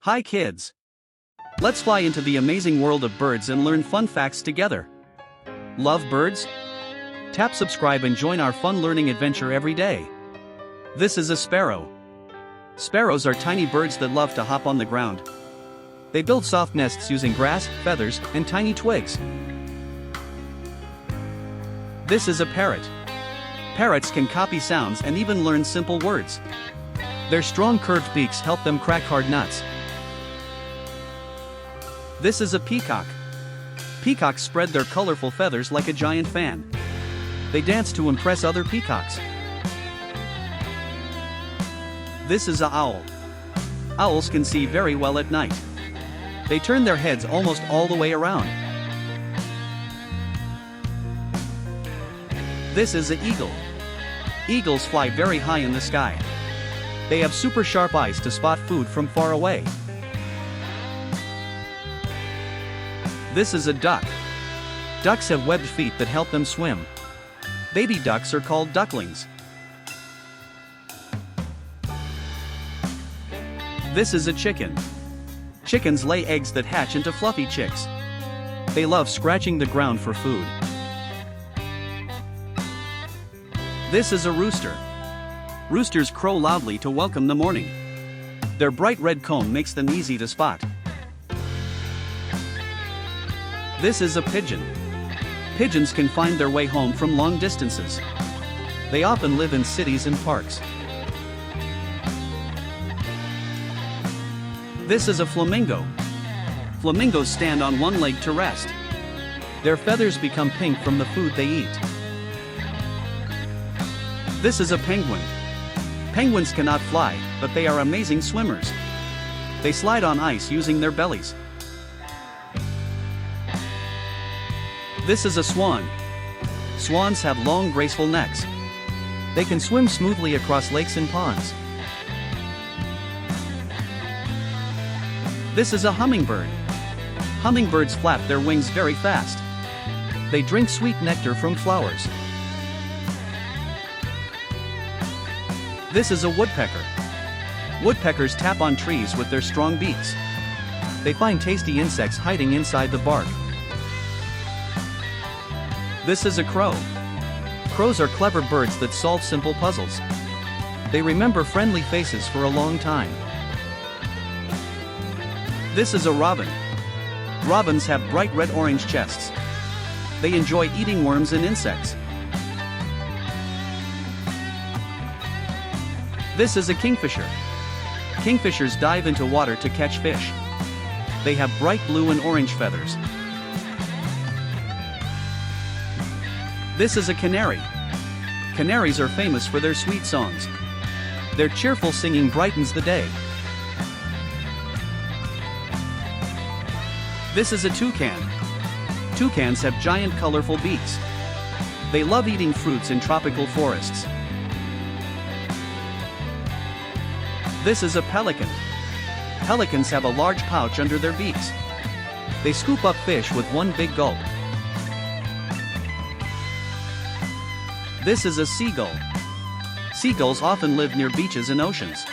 Hi kids! Let's fly into the amazing world of birds and learn fun facts together. Love birds? Tap subscribe and join our fun learning adventure every day. This is a sparrow. Sparrows are tiny birds that love to hop on the ground. They build soft nests using grass, feathers, and tiny twigs. This is a parrot. Parrots can copy sounds and even learn simple words. Their strong curved beaks help them crack hard nuts. This is a peacock. Peacocks spread their colorful feathers like a giant fan. They dance to impress other peacocks. This is an owl. Owls can see very well at night. They turn their heads almost all the way around. This is an eagle. Eagles fly very high in the sky. They have super sharp eyes to spot food from far away. This is a duck. Ducks have webbed feet that help them swim. Baby ducks are called ducklings. This is a chicken. Chickens lay eggs that hatch into fluffy chicks. They love scratching the ground for food. This is a rooster. Roosters crow loudly to welcome the morning. Their bright red comb makes them easy to spot. This is a pigeon. Pigeons can find their way home from long distances. They often live in cities and parks. This is a flamingo. Flamingos stand on one leg to rest. Their feathers become pink from the food they eat. This is a penguin. Penguins cannot fly, but they are amazing swimmers. They slide on ice using their bellies. This is a swan. Swans have long, graceful necks. They can swim smoothly across lakes and ponds. This is a hummingbird. Hummingbirds flap their wings very fast. They drink sweet nectar from flowers. This is a woodpecker. Woodpeckers tap on trees with their strong beaks. They find tasty insects hiding inside the bark. This is a crow. Crows are clever birds that solve simple puzzles. They remember friendly faces for a long time. This is a robin. Robins have bright red-orange chests. They enjoy eating worms and insects. This is a kingfisher. Kingfishers dive into water to catch fish. They have bright blue and orange feathers. This is a canary. Canaries are famous for their sweet songs. Their cheerful singing brightens the day. This is a toucan. Toucans have giant colorful beaks. They love eating fruits in tropical forests. This is a pelican. Pelicans have a large pouch under their beaks. They scoop up fish with one big gulp. This is a seagull. Seagulls often live near beaches and oceans.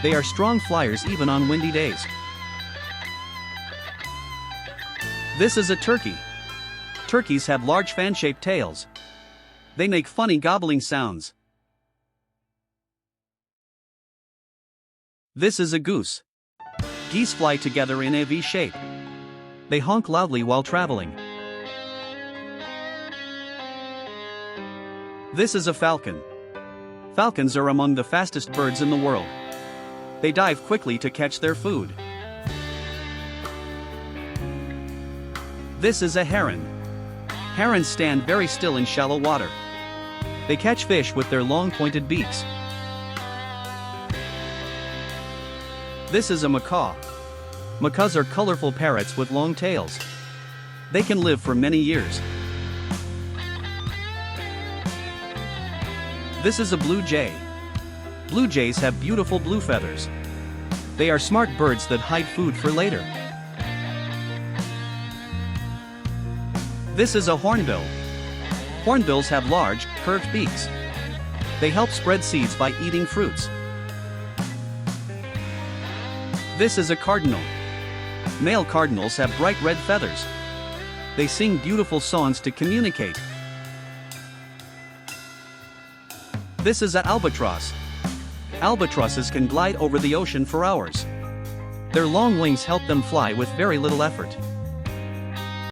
They are strong flyers even on windy days. This is a turkey. Turkeys have large fan-shaped tails. They make funny gobbling sounds. This is a goose. Geese fly together in a V shape. They honk loudly while traveling. This is a falcon. Falcons are among the fastest birds in the world. They dive quickly to catch their food. This is a heron. Herons stand very still in shallow water. They catch fish with their long pointed beaks. This is a macaw. Macaws are colorful parrots with long tails. They can live for many years. This is a blue jay. Blue jays have beautiful blue feathers. They are smart birds that hide food for later. This is a hornbill. Hornbills have large, curved beaks. They help spread seeds by eating fruits. This is a cardinal. Male cardinals have bright red feathers. They sing beautiful songs to communicate. This is an albatross. Albatrosses can glide over the ocean for hours. Their long wings help them fly with very little effort.